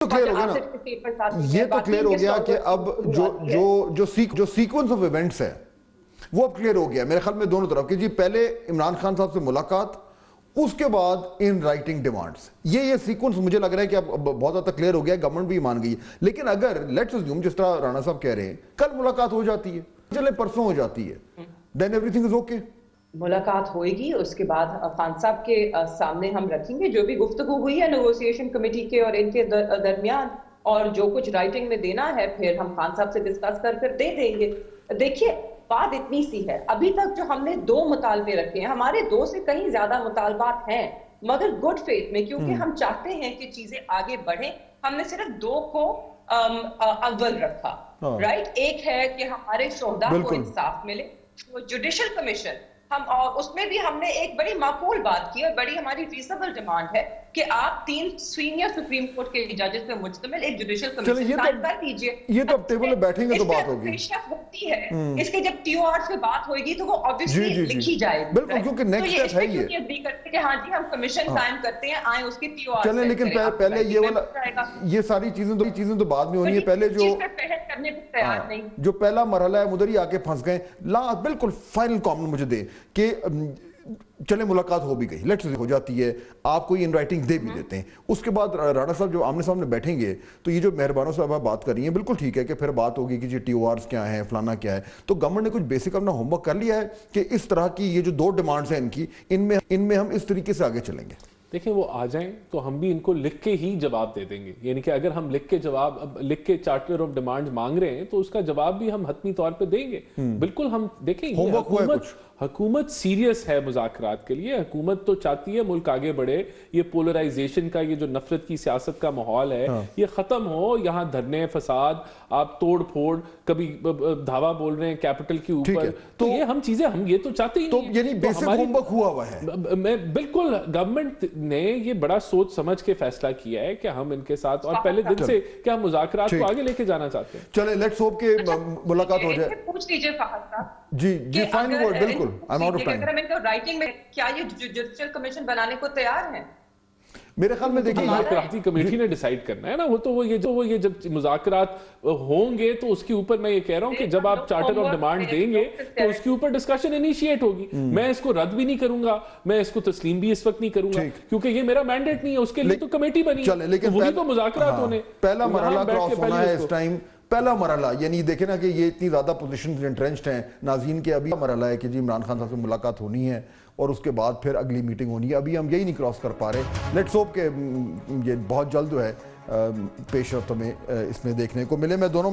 تو کلیئر ہو گیا نا، یہ تو کلیئر ہو گیا کہ اب جو سیکونس آف ایونٹس ہے وہ اب کلیئر ہو گیا میرے خیال میں دونوں طرف کہ جی پہلے عمران خان صاحب سے ملاقات، اس کے بعد ان رائٹنگ ڈیمانڈز، یہ سیکونس مجھے لگ رہا ہے کہ اب بہت حد تک کلیئر ہو گیا، گورنمنٹ بھی مان گئی ہے۔ لیکن اگر لیٹس اسیوم جس طرح رانا صاحب کہہ رہے ہیں کل ملاقات ہو جاتی ہے، چلے پرسوں ہو جاتی ہے، then every thing is okay. ملاقات ہوئے گی، اس کے بعد خان صاحب کے سامنے ہم رکھیں گے جو بھی گفتگو ہوئی ہے نیگوسیشن کمیٹی کے اور ان کے درمیان، اور جو کچھ رائٹنگ میں دینا ہے پھر ہم خان صاحب سے ڈسکس کر دے دیں گے۔ دیکھیے بات اتنی سی ہے، ابھی تک جو ہم نے 2 مطالبے رکھے ہیں، ہمارے 2 سے کہیں زیادہ مطالبات ہیں، مگر گڈ فیتھ میں، کیونکہ ہم چاہتے ہیں کہ چیزیں آگے بڑھیں، ہم نے صرف 2 کو اول رکھا، رائٹ۔ ایک ہے کہ ہمارے شہداء کو انصاف ملے، جوڈیشل کمیشن، اور اس میں بھی ہم نے ایک بڑی معقول بات کی اور بڑی ہماری فیصبل ڈیمانڈ ہے کہ آپ 3 سینئر سپریم کورٹ کے ججز پہ مشتمل ایک جوڈیشل کمیشن قائم کر دیجئے۔ یہ تو اب ٹیبل پہ بیٹھیں گے تو بات ہوگی، ہوتی ہے اس کے جب ٹی او آر سے بات ہوئے گی تو وہ obviously لکھی جائے گی، بالکل، کیونکہ نیکسٹ سٹیپ ہے یہ اگری کرتے کہ ہاں جی ہم کمشن قائم کرتے ہیں، آئیں اس کی ٹی او آر چلیں، لیکن پہلے یہ والا یہ ساری چیزیں تو بعد میں ہونی ہے، پہلے جو پہلا مرحلہ ہے ادھر ہی آ کے پھنس گئے۔ بالکل فائنل کامنٹ مجھے دے کہ چلے ملاقات ہو بھی گئی، لیٹس ہو جاتی ہے، آپ کوئی ان رائٹنگ دے بھی دیتے ہیں، اس کے بعد رانا صاحب جو آمنے سامنے بیٹھیں گے تو یہ جو مہربانوں صاحب آپ بات کر رہی ہیں بالکل ٹھیک ہے کہ پھر بات ہوگی کہ جی ٹی او آرز کیا ہیں، فلانا کیا ہے، تو گورنمنٹ نے کچھ بیسک اپنا ہوم ورک کر لیا ہے کہ اس طرح کی یہ جو 2 ڈیمانڈز ہیں ان میں ہم اس طریقے سے آگے چلیں گے؟ دیکھیں وہ آ جائیں تو ہم بھی ان کو لکھ کے ہی جواب دے دیں گے، یعنی کہ اگر ہم لکھ کے چارٹر آف ڈیمانڈ مانگ رہے ہیں تو اس کا جواب بھی ہم حتمی طور پہ دیں گے۔ بالکل ہم دیکھیں حکومت سیریس ہے مذاکرات کے لیے، حکومت تو چاہتی ہے ملک آگے بڑھے، یہ پولرائزیشن کا یہ جو نفرت کی سیاست کا ماحول ہے یہ ختم ہو، یہاں دھرنے فساد، آپ توڑ پھوڑ، کبھی دھاوا بول رہے ہیں کیپٹل کے اوپر، تو یہ ہم چیزیں ہم یہ تو چاہتے ہی نہیں، تو یعنی بیسک ہوم ورک ہوا ہوا ہے۔ میں بالکل گورنمنٹ نے یہ بڑا سوچ سمجھ کے فیصلہ کیا ہے کہ ہم ان کے ساتھ اور پہلے دن سے کہ ہم مذاکرات کو آگے لے کے جانا چاہتے ہیں۔ چلیں لیٹس ہوپ کہ ملاقات ہو جائے۔ پوچھ لیجئے فہد صاحب، جی فائنل ورڈ، بالکل I'm out of time۔ اگر ہم ان کو رائٹنگ میں کیا یہ جوڈیشل کمیشن بنانے کو تیار ہیں؟ میرے خیال میں دیکھیں مذاکراتی کمیٹی نے ڈیسائیڈ کرنا ہے نا، وہ یہ جب مذاکرات ہوں گے تو اس کے اوپر میں یہ کہہ رہا ہوں کہ جب آپ چارٹر آف ڈیمانڈ دیں گے تو اس کے اوپر ڈسکشن انیشیٹ ہوگی، میں اس کو رد بھی نہیں کروں گا، میں اس کو تسلیم بھی اس وقت نہیں کروں گا کیونکہ یہ میرا مینڈیٹ نہیں ہے، اس کے لیے تو کمیٹی بنی ہے، وہی تو مذاکرات ہونے۔ پہلا مرحلہ کراس ہونا ہے اس ٹائم، پہلا مرحلہ، یعنی دیکھیں نا کہ یہ اتنی زیادہ پوزیشنز انٹرنچڈ ہیں ناظرین کے، ابھی مرحلہ ہے کہ جی عمران خان صاحب سے ملاقات ہونی ہے اور اس کے بعد پھر اگلی میٹنگ ہونی ہے، ابھی ہم یہی نہیں کراس کر پا رہے۔ لیٹس ہوپ کہ یہ بہت جلد جو ہے پیش رفت ہمیں اس میں دیکھنے کو ملے۔ میں دونوں